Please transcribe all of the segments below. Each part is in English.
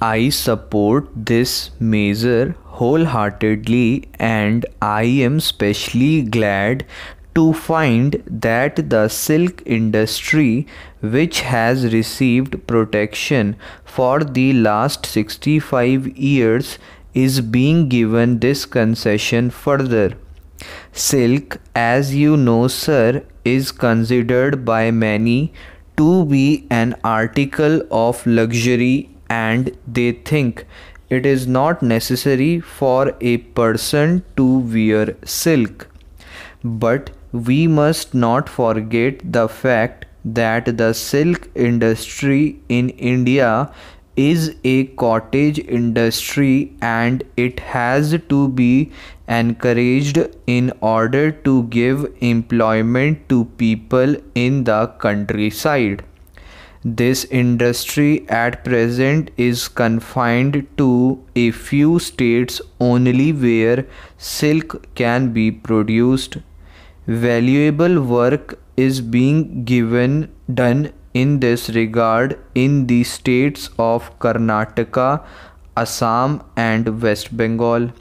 I support this measure wholeheartedly, and I am especially glad to find that the silk industry, which has received protection for the last 65 years, is being given this concession further. Silk, as you know, sir, is considered by many to be an article of luxury, and they think it is not necessary for a person to wear silk. But we must not forget the fact that the silk industry in India is a cottage industry, and it has to be encouraged in order to give employment to people in the countryside. This industry at present is confined to a few states only where silk can be produced. Valuable work is being done in this regard in the states of Karnataka, Assam, and West Bengal.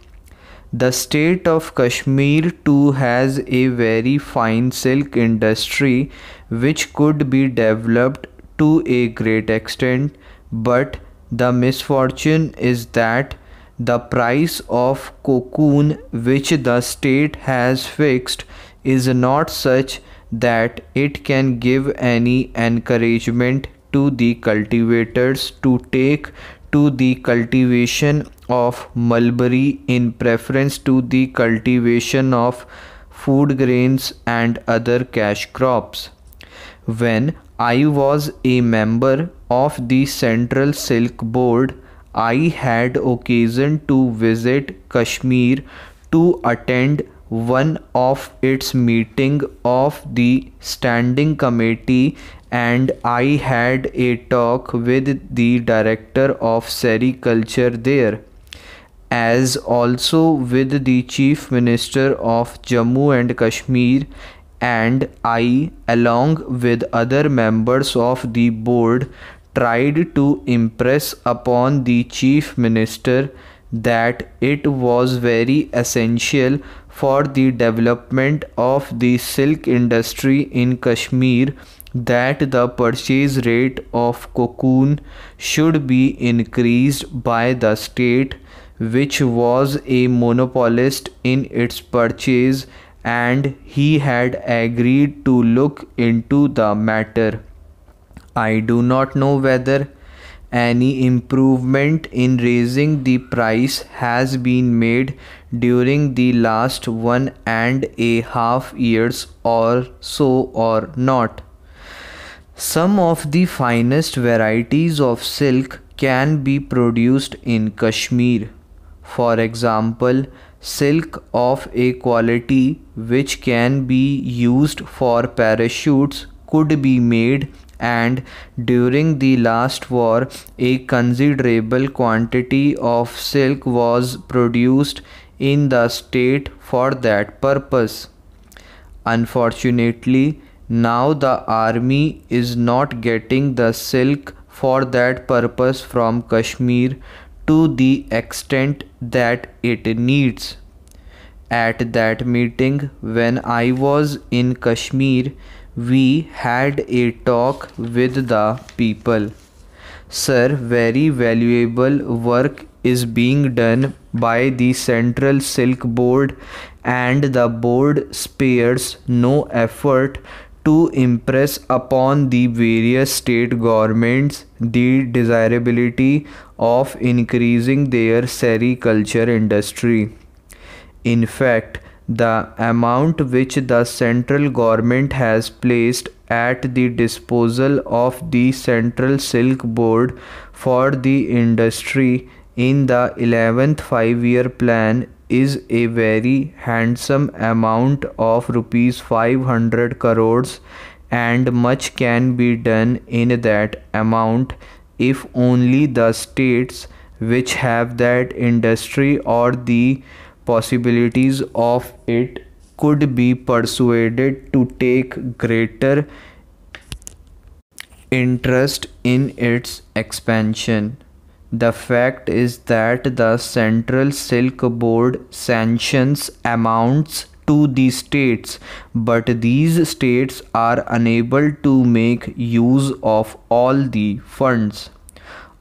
The state of Kashmir too has a very fine silk industry which could be developed to a great extent, but the misfortune is that the price of cocoon which the state has fixed is not such that it can give any encouragement to the cultivators to take to the cultivation of mulberry in preference to the cultivation of food grains and other cash crops. When I was a member of the Central Silk Board, I had occasion to visit Kashmir to attend one of its meeting of the standing committee, and I had a talk with the director of sericulture there, as also with the chief minister of Jammu and Kashmir, and I, along with other members of the board, tried to impress upon the chief minister that it was very essential for the development of the silk industry in Kashmir that the purchase rate of cocoon should be increased by the state, which was a monopolist in its purchase, and he had agreed to look into the matter. I do not know whether any improvement in raising the price has been made during the last 1.5 years or so or not. Some of the finest varieties of silk can be produced in Kashmir. For example, silk of a quality which can be used for parachutes could be made, and during the last war a considerable quantity of silk was produced in the state for that purpose. Unfortunately, now the army is not getting the silk for that purpose from Kashmir to the extent that it needs. At that meeting, when I was in Kashmir, we had a talk with the people. Sir, very valuable work is being done by the Central Silk Board, and the board spares no effort to impress upon the various state governments the desirability of increasing their sericulture industry. In fact, the amount which the central government has placed at the disposal of the Central Silk Board for the industry in the 11th 5-year plan is a very handsome amount of rupees 500 crores, and much can be done in that amount if only the states which have that industry or the possibilities of it could be persuaded to take greater interest in its expansion. The fact is that the Central Silk Board sanctions amounts to the states, but these states are unable to make use of all the funds.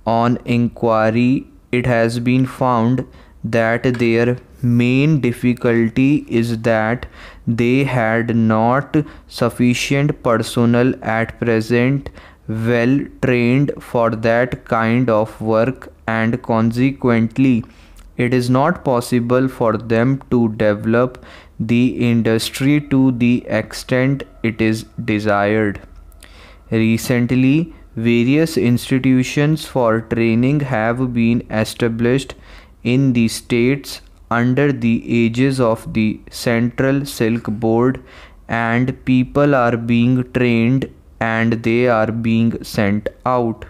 On inquiry, it has been found that their main difficulty is that they had not sufficient personnel at present well trained for that kind of work, and consequently it is not possible for them to develop the industry to the extent it is desired. Recently, various institutions for training have been established in the states under the aegis of the Central Silk Board, and people are being trained and they are being sent out.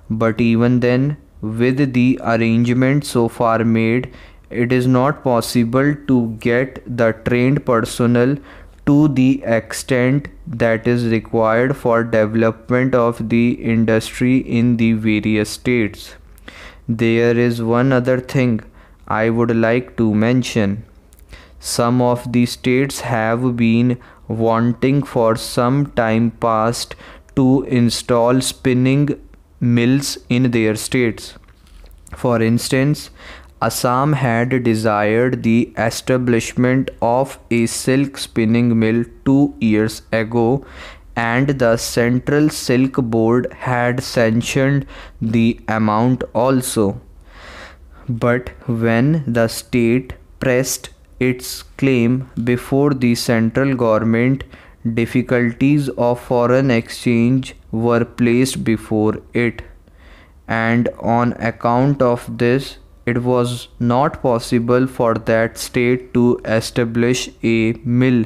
But even then, with the arrangements so far made, it is not possible to get the trained personnel to the extent that is required for development of the industry in the various states. There is one other thing I would like to mention. Some of the states have been wanting for some time past to install spinning mills in their states. For instance, Assam had desired the establishment of a silk spinning mill 2 years ago, and the Central Silk Board had sanctioned the amount also. But when the state pressed its claim before the central government, difficulties of foreign exchange were placed before it, and on account of this, it was not possible for that state to establish a mill.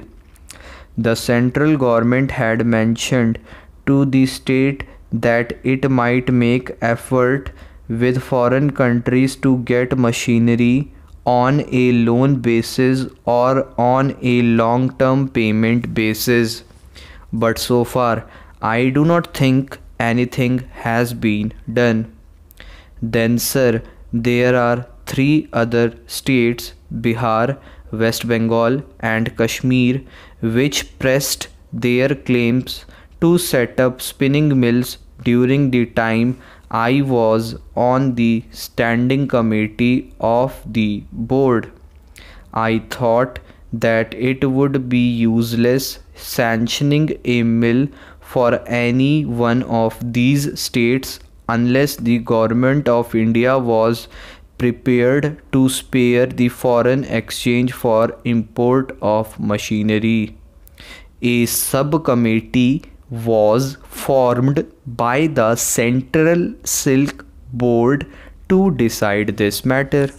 The central government had mentioned to the state that it might make effort with foreign countries to get machinery on a loan basis or on a long-term payment basis. But so far, I do not think anything has been done. Then, sir, there are three other states, Bihar, West Bengal, and Kashmir, which pressed their claims to set up spinning mills during the time I was on the standing committee of the board. I thought that it would be useless sanctioning a mill for any one of these states unless the government of India was prepared to spare the foreign exchange for import of machinery. A subcommittee was formed by the Central Silk Board to decide this matter.